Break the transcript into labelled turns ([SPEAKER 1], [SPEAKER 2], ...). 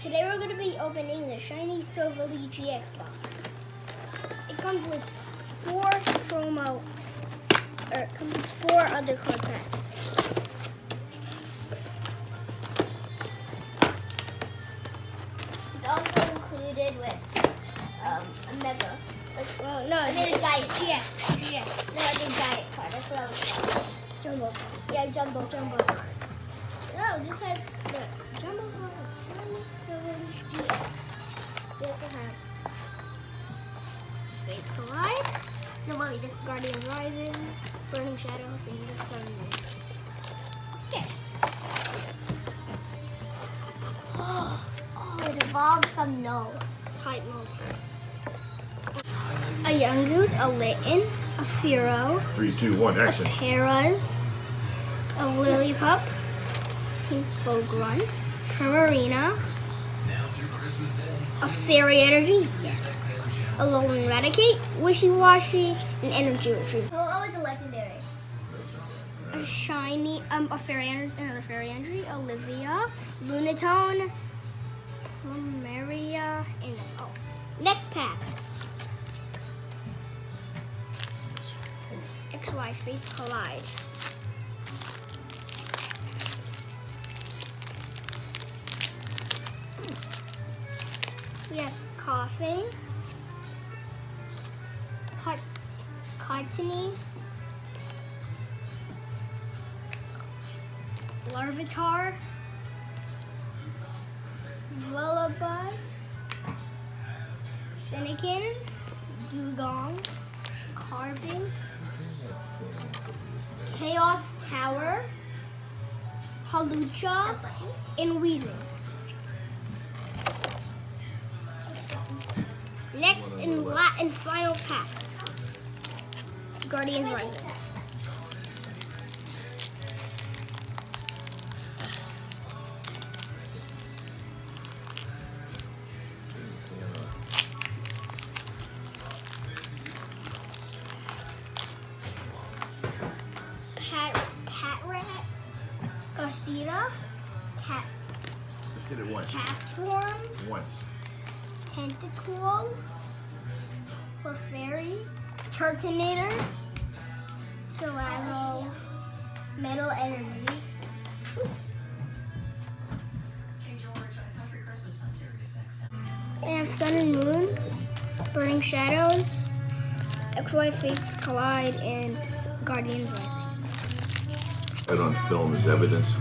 [SPEAKER 1] Today we're going to be opening the Shiny Silverly GX box. It comes with four other card packs. It's also included with a Mega. Well, no, I mean a Giant GX. No, it's a Giant card. That's what I was talking. Jumbo card. Yeah, Jumbo card. No, this has the Jumbo card. We also have Fates Collide. No, wait, this is Guardians Rising, Burning Shadows, and this Sunlight. Okay. Oh, it evolved from Null. Type mode. A Yungoos, a Litten, a Fearow,
[SPEAKER 2] 3, 2, 1, action.
[SPEAKER 1] a Paras, a Lillipup, Team Slow Grunt, Primarina, a Fairy Energy, yes, a Alolan Raticate, Wishy Washy, and Energy Retriever. So always a legendary. A shiny, a Fairy Energy, another Fairy Energy, Olivia, Lunatone, Maria, and that's all. Next pack. XY Fates Collide. We have Coughing, Cottony, Larvitar, Lullaby, Finnegan, Dugong, Carving, Chaos Tower, Hawlucha, and Weezing. Next and final pack, Guardians Rising. Patrat, Godzilla,
[SPEAKER 2] Just hit it once.
[SPEAKER 1] Castform,
[SPEAKER 2] Once.
[SPEAKER 1] Tentacool, Clefairy, Turtonator, Solago, Metal Energy, I have Sun and Moon, Burning Shadows, XY Fates Collide, and Guardians Rising.
[SPEAKER 2] Right on film is evidence.